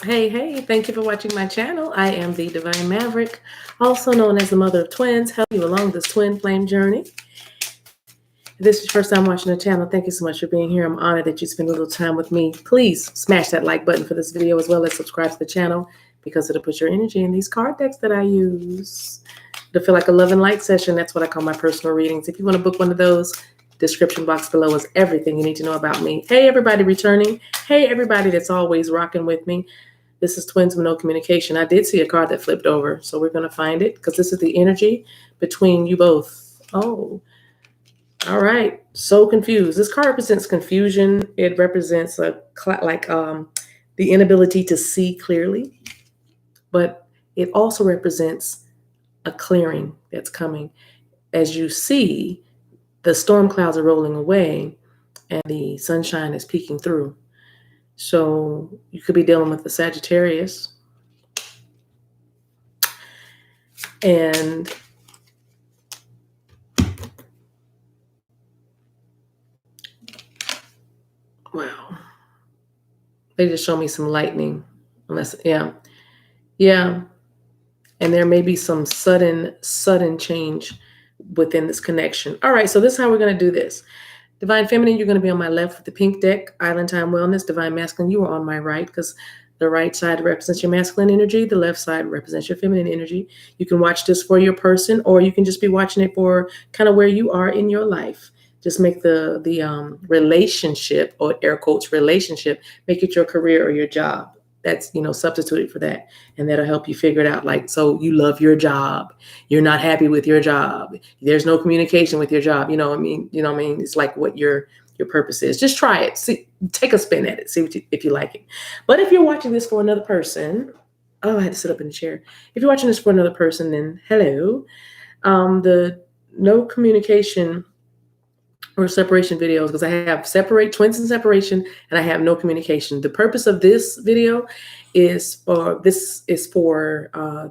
Hey, thank you for watching my channel. I am the Divine Maverick, also known as the mother of twins, helping you along this twin flame journey. If this is your first time watching the channel, thank you so much for being here. I'm honored that you spend a little time with me. Please smash that like button for this video as well as subscribe to the channel because it'll put your energy in these card decks that I use. It'll feel like a love and light session. That's what I call my personal readings. If you want to book one of those, description box below is everything you need to know about me. Hey, everybody returning. Hey, everybody that's always rocking with me. This is Twins with No Communication. I did see a card that flipped over, so we're going to find it because this is the energy between you both. Oh, all right. So confused. This card represents confusion. It represents the inability to see clearly, but it also represents a clearing that's coming. As you see, the storm clouds are rolling away and the sunshine is peeking through. So you could be dealing with the Sagittarius. And wow, they just show me some lightning. Yeah. And there may be some sudden change within this connection. All right, so this is how we're going to do this. Divine Feminine, you're going to be on my left with the pink deck, Island Time Wellness. Divine Masculine, you are on my right because the right side represents your masculine energy. The left side represents your feminine energy. You can watch this for your person, or you can just be watching it for kind of where you are in your life. Just make the relationship, or air quotes relationship, make it your career or your job. That's, substituted for that. And that'll help you figure it out. Like, so you love your job. You're not happy with your job. There's no communication with your job. You know what I mean? It's like what your purpose is. Just try it. See, take a spin at it. See if you like it. But if you're watching this for another person, oh, I had to sit up in the chair. If you're watching this for another person, then hello. The no communication or separation videos, because I have twins in separation and I have no communication. The purpose of this video is for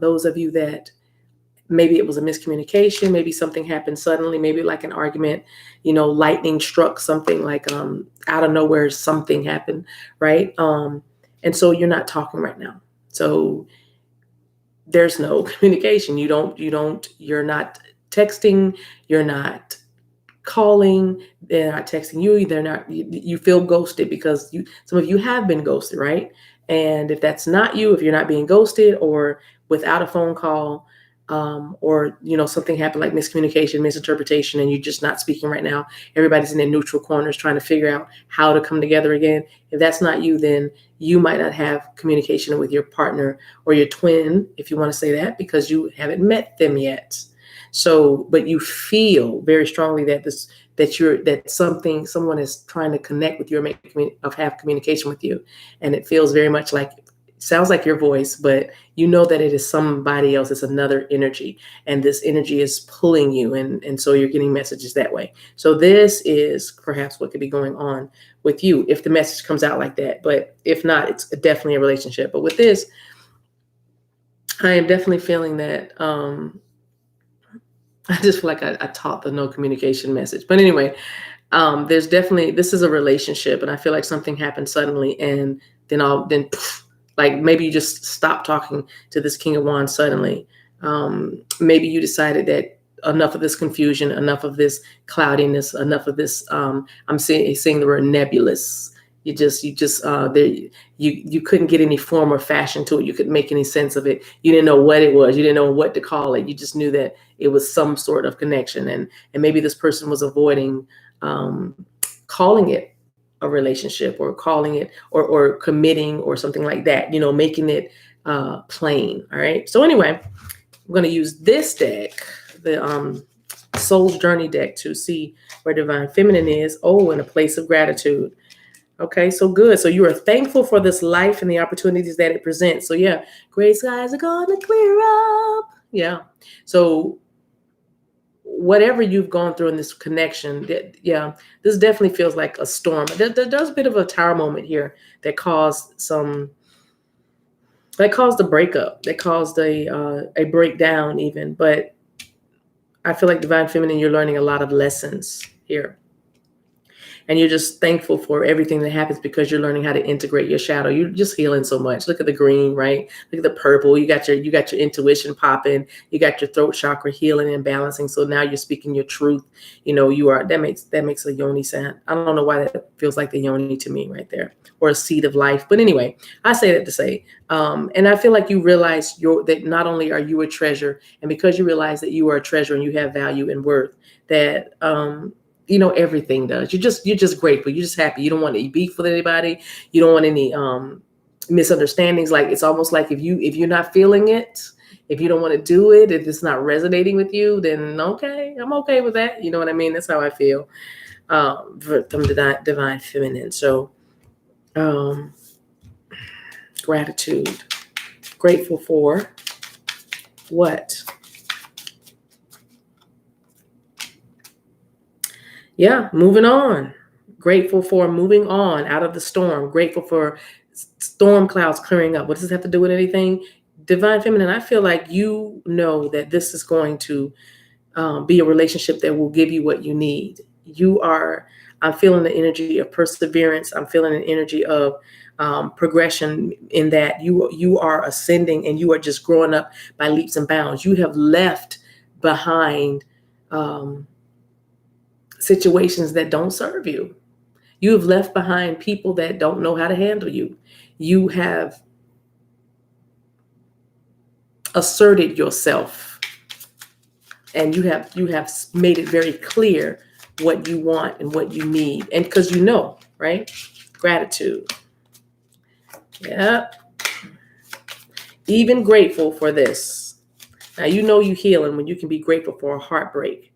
those of you that maybe it was a miscommunication, maybe something happened suddenly, maybe like an argument, lightning struck something, like out of nowhere something happened, right? And so you're not talking right now. So there's no communication. You're not texting, you're not calling, they're not texting you, you feel ghosted because some of you have been ghosted, right? And if that's not you, if you're not being ghosted or without a phone call, or something happened like miscommunication, misinterpretation, and you're just not speaking right now, everybody's in their neutral corners trying to figure out how to come together again. If that's not you, then you might not have communication with your partner or your twin, if you want to say that, because you haven't met them yet. So, but you feel very strongly that someone is trying to connect with you or have communication with you, and it feels very much like, sounds like your voice, but you know that it is somebody else. It's another energy, and this energy is pulling you, and so you're getting messages that way. So this is perhaps what could be going on with you if the message comes out like that. But if not, it's definitely a relationship. But with this, I am definitely feeling that. I just feel like I taught the no communication message. But anyway, this is a relationship, and I feel like something happened suddenly, and then like maybe you just stopped talking to this King of Wands suddenly. Maybe you decided that enough of this confusion, enough of this cloudiness, enough of this. I'm saying the word nebulous. You couldn't get any form or fashion to it. You couldn't make any sense of it. You didn't know what it was. You didn't know what to call it. You just knew that it was some sort of connection, and maybe this person was avoiding calling it a relationship, or calling it or committing or something like that. Making it plain. All right. So anyway, I'm going to use this deck, the Soul's Journey deck, to see where Divine Feminine is. Oh, in a place of gratitude. Okay, so good. So you are thankful for this life and the opportunities that it presents. So yeah, gray skies are gonna clear up. Yeah. So whatever you've gone through in this connection, this definitely feels like a storm. There's a bit of a tower moment here that caused a breakup, that caused a breakdown even. But I feel like Divine Feminine, you're learning a lot of lessons here. and you're just thankful for everything that happens because you're learning how to integrate your shadow. You're just healing so much. Look at the green, right? Look at the purple. You got your intuition popping. You got your throat chakra healing and balancing. So now you're speaking your truth. That makes a yoni sound. I don't know why that feels like the yoni to me right there, or a seed of life. But anyway, I say that to say, and I feel like you realize that not only are you a treasure, and because you realize that you are a treasure and you have value and worth, that everything does. You're just grateful. You're just happy. You don't want any beef with anybody. You don't want any misunderstandings. Like, it's almost like if you're not feeling it, if you don't want to do it, if it's not resonating with you, then okay, I'm okay with that. You know what I mean? That's how I feel from the divine feminine. So gratitude. Grateful for what? Yeah, moving on. Grateful for moving on out of the storm. Grateful for storm clouds clearing up. What does this have to do with anything? Divine feminine, I feel like you know that this is going to be a relationship that will give you what you need. I'm feeling the energy of perseverance. I'm feeling an energy of progression, in that you are ascending and you are just growing up by leaps and bounds. You have left behind situations that don't serve you. You have left behind people that don't know how to handle you. You have asserted yourself, and you have made it very clear what you want and what you need, and because right? Gratitude. Yeah. Even grateful for this. Now you healing when you can be grateful for a heartbreak.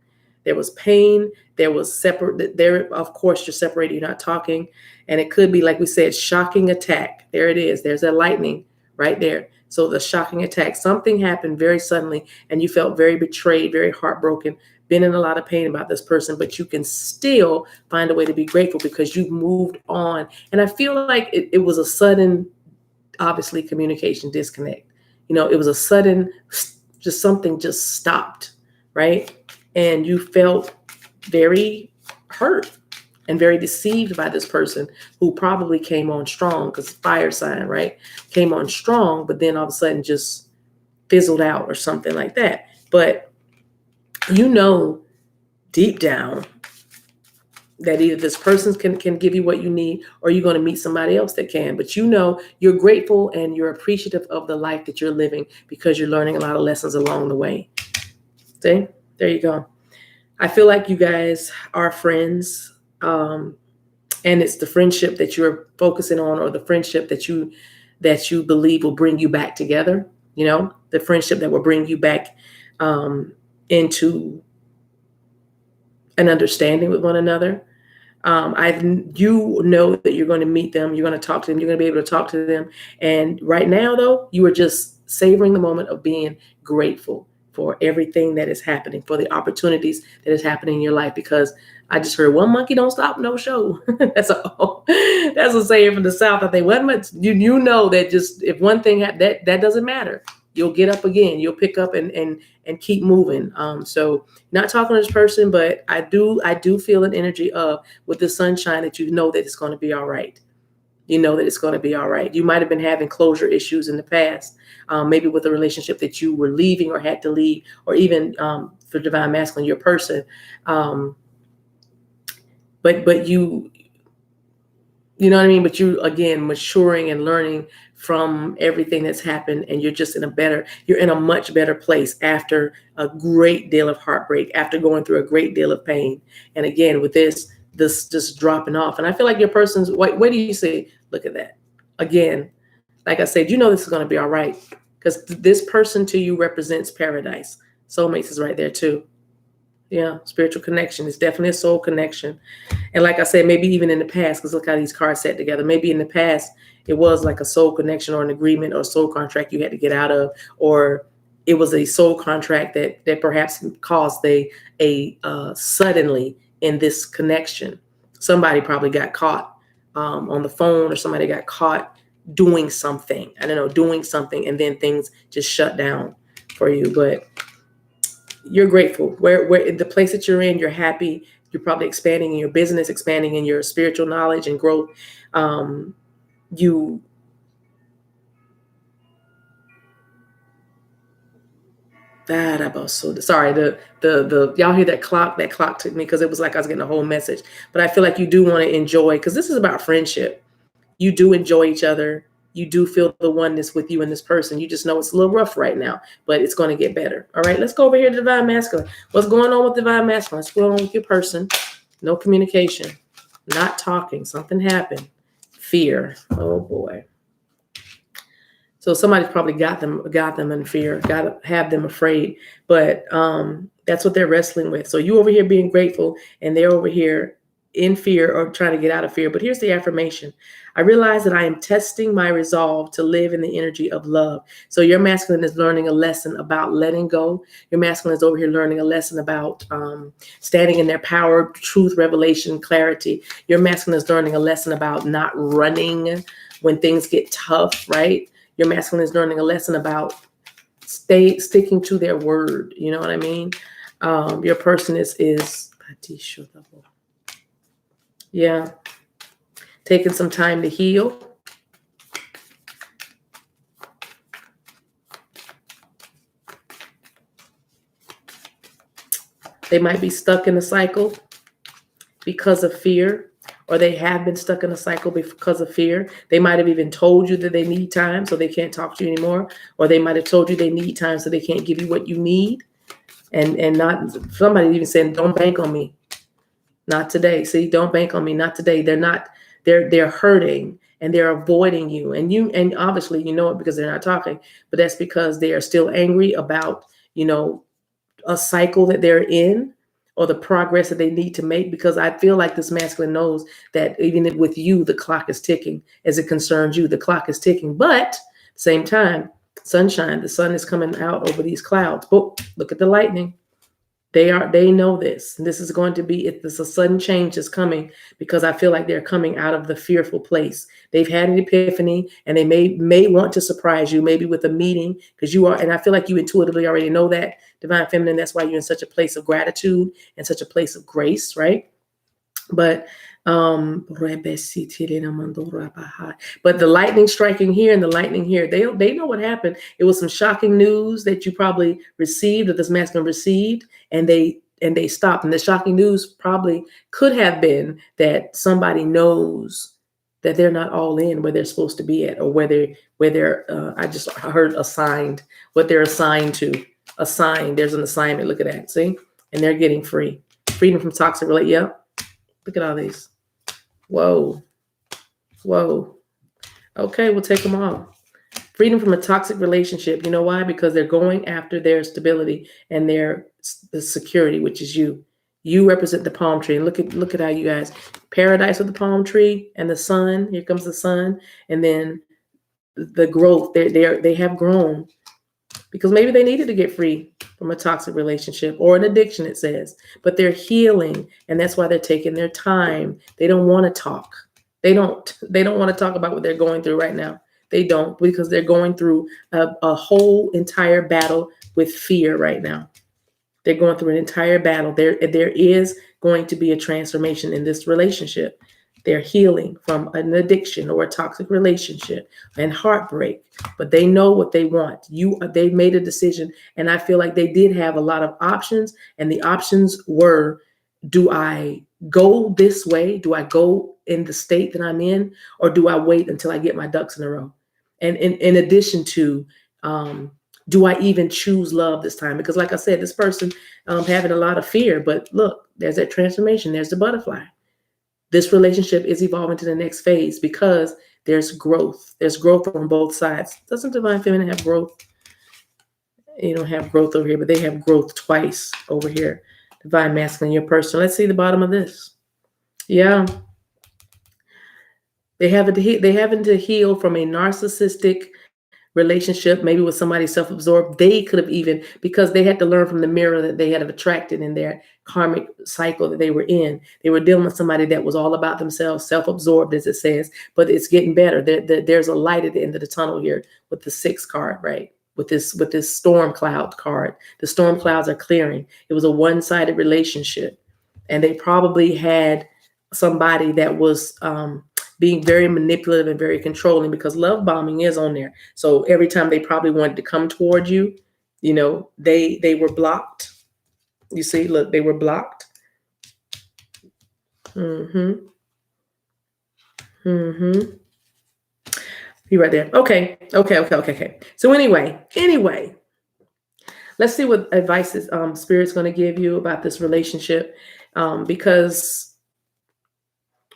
There was pain. There was separate. There, of course, you're separated. You're not talking, and it could be, like we said, shocking attack. There it is. There's that lightning right there. So the shocking attack. Something happened very suddenly, and you felt very betrayed, very heartbroken, been in a lot of pain about this person, but you can still find a way to be grateful because you've moved on. And I feel like it was a sudden, obviously, communication disconnect. It was a sudden, just something just stopped, right? And you felt very hurt and very deceived by this person who probably came on strong, because fire sign, right? Came on strong, but then all of a sudden just fizzled out or something like that. But deep down that either this person can give you what you need, or you're going to meet somebody else that can. But you're grateful and you're appreciative of the life that you're living because you're learning a lot of lessons along the way. See? There you go. I feel like you guys are friends. And it's the friendship that you're focusing on, or the friendship that you believe will bring you back together. The friendship that will bring you back into an understanding with one another. That you're going to meet them, you're going to talk to them, you're going to be able to talk to them. And right now, though, you are just savoring the moment of being grateful for everything that is happening, for the opportunities that is happening in your life. Because I just heard, one monkey don't stop no show. That's a saying from the South. I think that just if one thing that doesn't matter. You'll get up again. You'll pick up and keep moving. So not talking to this person, but I do feel an energy of, with the sunshine, that that it's going to be all right. That it's going to be all right. You might have been having closure issues in the past, maybe with a relationship that you were leaving or had to leave, or even for divine masculine, your person. But you know what I mean? But you, again, maturing and learning from everything that's happened, and you're just you're in a much better place after a great deal of heartbreak, after going through a great deal of pain. And again, with this just dropping off. And I feel like your person's, wait do you see? Look at that. Again, like I said, this is going to be all right, because this person to you represents paradise. Soulmates is right there too. Yeah, spiritual connection is definitely a soul connection. And like I said, maybe even in the past, because look how these cards set together. Maybe in the past, it was like a soul connection or an agreement or a soul contract you had to get out of, or it was a soul contract that perhaps caused a suddenly in this connection. Somebody probably got caught on the phone, or somebody got caught doing something. I don't know, doing something, and then things just shut down for you. But you're grateful. Where the place that you're in, you're happy. You're probably expanding in your business, expanding in your spiritual knowledge and growth. You that about so sorry, the y'all hear that clock? That clock took me because it was like I was getting a whole message. But I feel like you do want to enjoy, because this is about friendship. You do enjoy each other. You do feel the oneness with you and this person. You just know it's a little rough right now, but it's going to get better. All right, let's go over here to Divine Masculine. What's going on with Divine Masculine? What's going on with your person? No communication, not talking. Something happened. Fear. Oh boy. So somebody's probably got them in fear, got to have them afraid. But that's what they're wrestling with. So you over here being grateful, and they're over here in fear or trying to get out of fear. But here's the affirmation. I realize that I am testing my resolve to live in the energy of love. So your masculine is learning a lesson about letting go. Your masculine is over here learning a lesson about standing in their power, truth, revelation, clarity. Your masculine is learning a lesson about not running when things get tough, right? Your masculine is learning a lesson about sticking to their word. You know what I mean? Your person is yeah, taking some time to heal. They might be stuck in a cycle because of fear, or they have been stuck in a cycle because of fear. They might have even told you that they need time, so they can't talk to you anymore. Or they might have told you they need time, so they can't give you what you need. And not somebody even saying, "Don't bank on me, not today." See, don't bank on me, not today. They're hurting and they're avoiding you, and obviously you know it because they're not talking. But that's because they are still angry about a cycle that they're in, or the progress that they need to make, because I feel like this masculine knows that even with you, the clock is ticking. As it concerns you, the clock is ticking. But at the same time, sunshine, the sun is coming out over these clouds. Oh, look at the lightning. They know this. And this is going to be, it's a sudden change is coming, because I feel like they're coming out of the fearful place. They've had an epiphany, and they may want to surprise you, maybe with a meeting, because you are, and I feel like you intuitively already know that, Divine Feminine. That's why you're in such a place of gratitude and such a place of grace, right? But but the lightning striking here and the lightning here, they know what happened. It was some shocking news that you probably received, or this masculine received, and they stopped. And the shocking news probably could have been that somebody knows that they're not all in where they're supposed to be at, or where they're I just heard assigned, what they're assigned to. Assigned, there's an assignment. Look at that, see? And they're getting freedom from toxic relate. Yep. Look at all these. Whoa. Okay, we'll take them all. Freedom from a toxic relationship. You know why? Because they're going after their stability and the security, which is you. You represent the palm tree. And look at how you guys, paradise with the palm tree and the sun. Here comes the sun, and then the growth. They have grown, because maybe they needed to get free from a toxic relationship or an addiction, it says. But they're healing, and that's why they're taking their time. They don't want to talk. They don't want to talk about what they're going through right now. They don't, because they're going through a whole entire battle with fear right now. They're going through an entire battle. There is going to be a transformation in this relationship. They're healing from an addiction or a toxic relationship and heartbreak, but they know what they want. They've made a decision, and I feel like they did have a lot of options, and the options were, do I go this way? Do I go in the state that I'm in, or do I wait until I get my ducks in a row? And in addition to, do I even choose love this time? Because like I said, this person having a lot of fear, but look, there's that transformation. There's the butterfly. This relationship is evolving to the next phase because there's growth. There's growth on both sides. Doesn't Divine Feminine have growth? You don't have growth over here, but they have growth twice over here. Divine Masculine, your person. Let's see the bottom of this. Yeah. They having to heal from a narcissistic relationship, maybe with somebody self-absorbed. They could have even, because they had to learn from the mirror that they had attracted in their karmic cycle that they were in. They were dealing with somebody that was all about themselves, self-absorbed, as it says, but it's getting better. There's a light at the end of the tunnel here with the 6 card, right? With this storm cloud card. The storm clouds are clearing. It was a one-sided relationship. and they probably had somebody that was being very manipulative and very controlling, because love bombing is on there. So every time they probably wanted to come toward you, they were blocked. You see, look, they were blocked. Mm-hmm. Mm-hmm. You right there. Okay. So anyway, let's see what advice is Spirit's going to give you about this relationship, because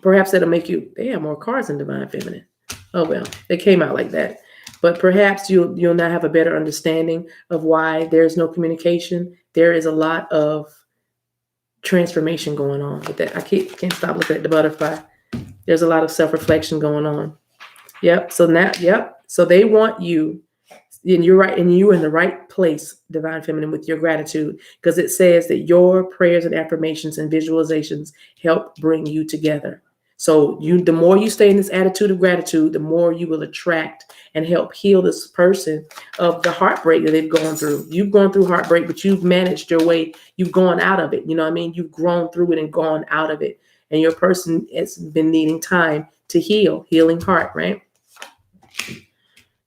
perhaps that'll make you. They have more cards than Divine Feminine. Oh well, they came out like that. But perhaps you'll now have a better understanding of why there's no communication. There is a lot of transformation going on with that. I can't stop looking at the butterfly. There's a lot of self-reflection going on. Yep. So they want you, and you're right, and you're in the right place, Divine Feminine, with your gratitude, because it says that your prayers and affirmations and visualizations help bring you together. So the more you stay in this attitude of gratitude, the more you will attract and help heal this person of the heartbreak that they've gone through. You've gone through heartbreak, but you've managed your way. You've gone out of it. You know what I mean? You've grown through it and gone out of it. And your person has been needing time to healing heart, right?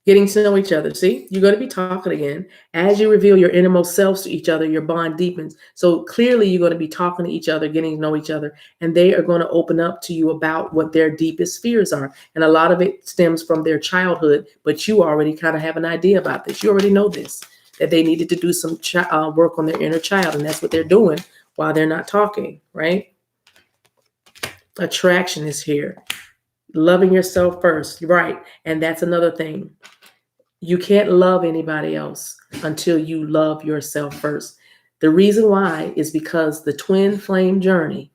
Getting to know each other. See, you're going to be talking again. As you reveal your innermost selves to each other, your bond deepens. So clearly you're going to be talking to each other, getting to know each other, and they are going to open up to you about what their deepest fears are. And a lot of it stems from their childhood, but you already kind of have an idea about this. You already know this, that they needed to do some work on their inner child, and that's what they're doing while they're not talking, right? Attraction is here. Loving yourself first, right? And that's another thing. You can't love anybody else until you love yourself first. The reason why is because the twin flame journey,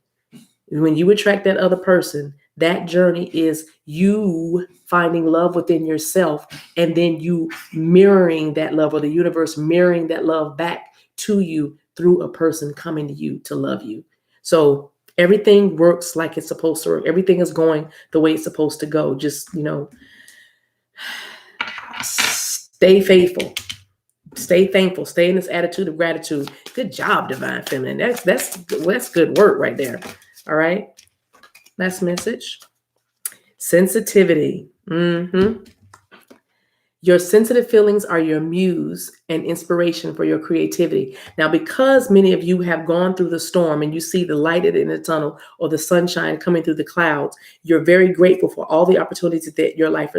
when you attract that other person, that journey is you finding love within yourself, and then you mirroring that love, or the universe mirroring that love back to you through a person coming to you to love you. So everything works like it's supposed to work. Everything is going the way it's supposed to go. Just, stay faithful. Stay thankful. Stay in this attitude of gratitude. Good job, Divine Feminine. That's good work right there. All right. Last message. Sensitivity. Your sensitive feelings are your muse and inspiration for your creativity. Now, because many of you have gone through the storm and you see the light at the end of the tunnel, or the sunshine coming through the clouds, you're very grateful for all the opportunities that your life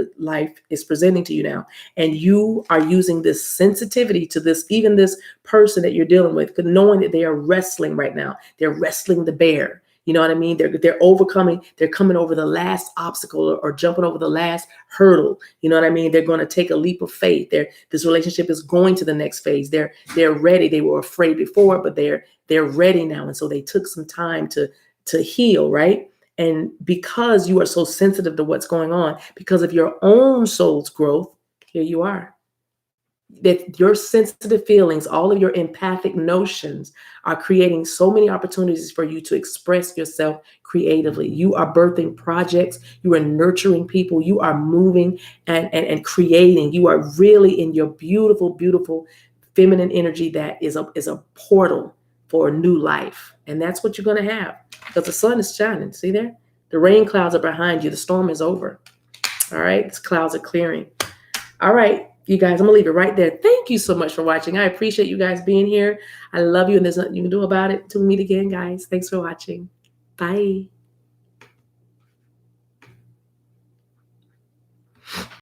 is presenting to you now. And you are using this sensitivity to this, even this person that you're dealing with, knowing that they are wrestling right now. They're wrestling the bear. You know what I mean? They're overcoming, they're coming over the last obstacle, or jumping over the last hurdle. You know what I mean? They're going to take a leap of faith. This relationship is going to the next phase. They're ready. They were afraid before, but they're ready now. And so they took some time to heal, right? And because you are so sensitive to what's going on, because of your own soul's growth, here you are. That your sensitive feelings, all of your empathic notions, are creating so many opportunities for you to express yourself creatively. You are birthing projects, you are nurturing people, you are moving and creating. You are really in your beautiful, beautiful feminine energy that is a portal for a new life. And that's what you're going to have, because the sun is shining. See there? The rain clouds are behind you. The storm is over. All right? The clouds are clearing. All right. You guys, I'm going to leave it right there. Thank you so much for watching. I appreciate you guys being here. I love you, and there's nothing you can do about it. Till we meet again, guys. Thanks for watching. Bye.